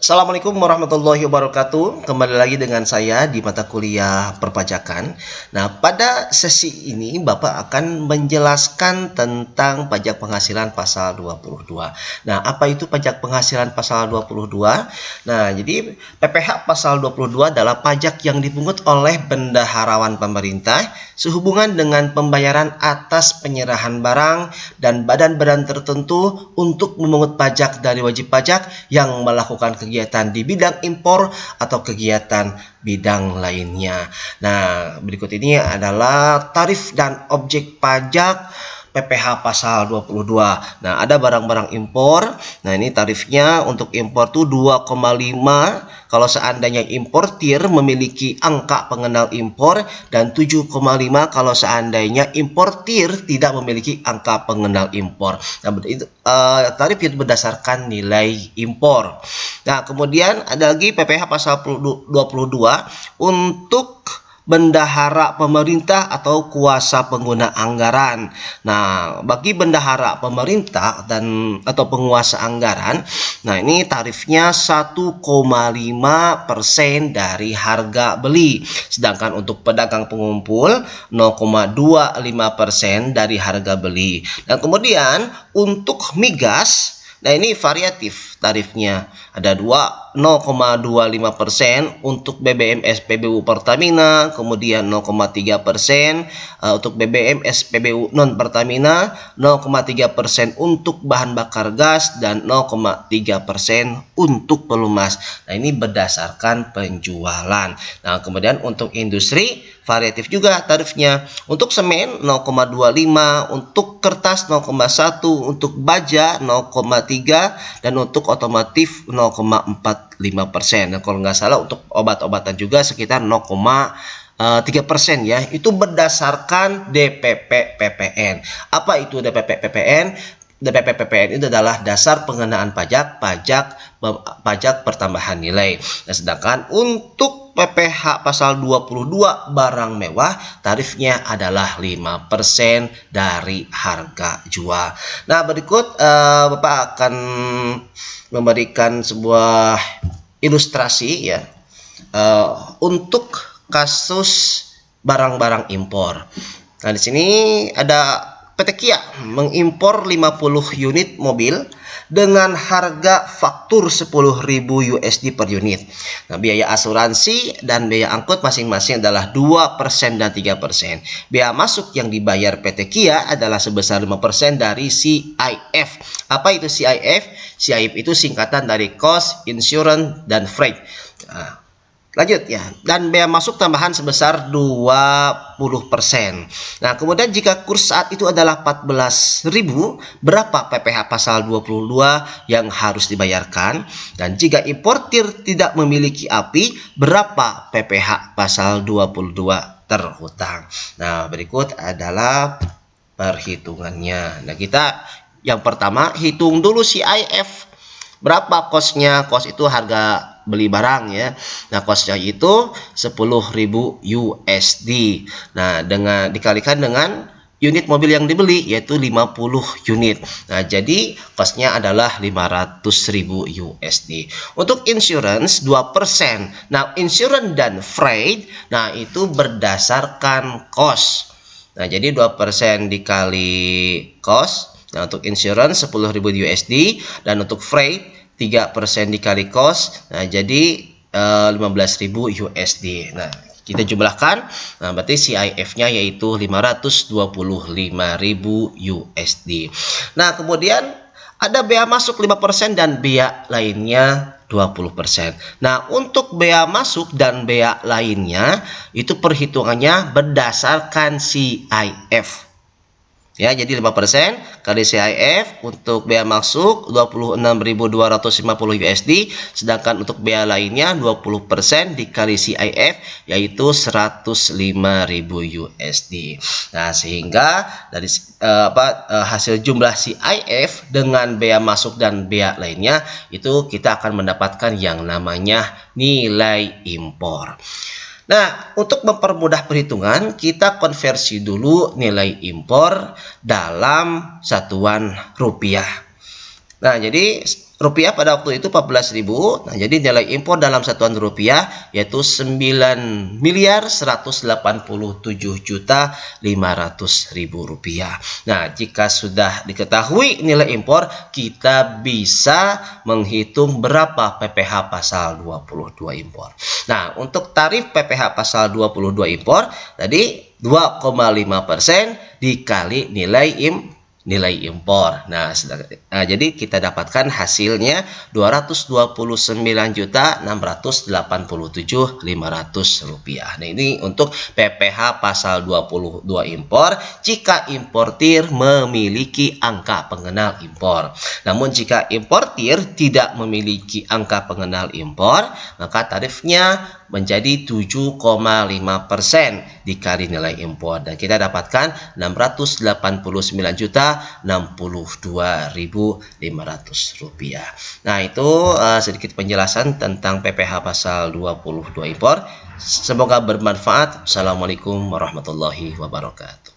Assalamualaikum warahmatullahi wabarakatuh. Kembali lagi dengan saya di mata kuliah perpajakan. Nah, pada sesi ini Bapak akan menjelaskan tentang pajak penghasilan pasal 22. Nah, apa itu pajak penghasilan pasal 22? Nah, jadi PPh pasal 22 adalah pajak yang dipungut oleh bendaharawan pemerintah sehubungan dengan pembayaran atas penyerahan barang dan badan-badan tertentu untuk memungut pajak dari wajib pajak yang melakukan kegiatan di bidang impor atau kegiatan bidang lainnya. Nah, berikut ini adalah tarif dan objek pajak PPh pasal 22. Nah, ada barang-barang impor. Nah, ini tarifnya untuk impor tuh 2,5 kalau seandainya importir memiliki angka pengenal impor dan 7,5 kalau seandainya importir tidak memiliki angka pengenal impor. Nah, itu tarif itu berdasarkan nilai impor. Nah, kemudian ada lagi PPh pasal 22 untuk bendahara pemerintah atau kuasa pengguna anggaran. Nah, bagi bendahara pemerintah atau penguasa anggaran, nah ini tarifnya 1,5% dari harga beli. Sedangkan untuk pedagang pengumpul 0,25% dari harga beli. Dan kemudian untuk migas, nah ini variatif tarifnya. Ada 0,25% untuk BBM SPBU Pertamina, kemudian 0,3% untuk BBM SPBU non Pertamina, 0,3% untuk bahan bakar gas, dan 0,3% untuk pelumas. Nah, ini berdasarkan penjualan. Nah, kemudian untuk industri variatif juga tarifnya. Untuk semen 0,25, untuk kertas 0,1, untuk baja 0,3, dan untuk otomotif 0,45%. Dan kalau nggak salah untuk obat-obatan juga sekitar 0,3% ya. Itu berdasarkan DPP PPN. Apa itu DPP PPN? DPP PPN itu adalah dasar pengenaan pajak pertambahan nilai. Nah, sedangkan untuk PPh pasal 22 barang mewah tarifnya adalah 5% dari harga jual. Nah, berikut Bapak akan memberikan sebuah ilustrasi ya untuk kasus barang-barang impor. Nah, di sini ada PT Kia mengimpor 50 unit mobil dengan harga faktur 10.000 USD per unit. Nah, biaya asuransi dan biaya angkut masing-masing adalah 2% dan 3%. Biaya masuk yang dibayar PT Kia adalah sebesar 5% dari CIF. Apa itu CIF? CIF itu singkatan dari Cost, Insurance, dan Freight. Nah, lanjut ya, dan bea masuk tambahan sebesar 20%. Nah, kemudian jika kurs saat itu adalah 14.000, berapa PPh pasal 22 yang harus dibayarkan? Dan jika importir tidak memiliki API, berapa PPh pasal 22 terhutang? Nah, berikut adalah perhitungannya. Nah, kita yang pertama hitung dulu CIF. Berapa kosnya? Kos itu harga beli barang ya. Nah, kosnya itu 10.000 USD. Nah, dengan dikalikan dengan unit mobil yang dibeli yaitu 50 unit. Nah, jadi kosnya adalah 500.000 USD. Untuk insurance 2%. Nah, insurance dan freight, nah itu berdasarkan kos. Nah, jadi 2% dikali kos. Nah, untuk insurance 10.000 USD dan untuk freight 3% dikali kos. Nah, jadi 15.000 USD. Nah, kita jumlahkan. Nah, berarti CIF-nya yaitu 525.000 USD. Nah, kemudian ada bea masuk 5% dan bea lainnya 20%. Nah, untuk bea masuk dan bea lainnya itu perhitungannya berdasarkan CIF. Ya, jadi 5% kali CIF untuk bea masuk 26.250 USD, sedangkan untuk bea lainnya 20% dikali CIF yaitu 105.000 USD. Nah, sehingga dari hasil jumlah CIF dengan bea masuk dan bea lainnya itu kita akan mendapatkan yang namanya nilai impor. Nah, untuk mempermudah perhitungan, kita konversi dulu nilai impor dalam satuan rupiah. Nah, jadi rupiah pada waktu itu 14.000. Nah, jadi nilai impor dalam satuan rupiah yaitu 9.187.500.000 rupiah. Nah, jika sudah diketahui nilai impor, kita bisa menghitung berapa PPh pasal 22 impor. Nah, untuk tarif PPh pasal 22 impor tadi 2,5% dikali nilai impor. Nah, jadi kita dapatkan hasilnya 229.687.500 rupiah. Nah, ini untuk PPh pasal 22 impor jika importir memiliki angka pengenal impor. Namun jika importir tidak memiliki angka pengenal impor, maka tarifnya menjadi 7,5% dikali nilai impor, dan kita dapatkan 689.062.500 rupiah. Nah, itu sedikit penjelasan tentang PPh pasal 22 impor. Semoga bermanfaat. Assalamualaikum warahmatullahi wabarakatuh.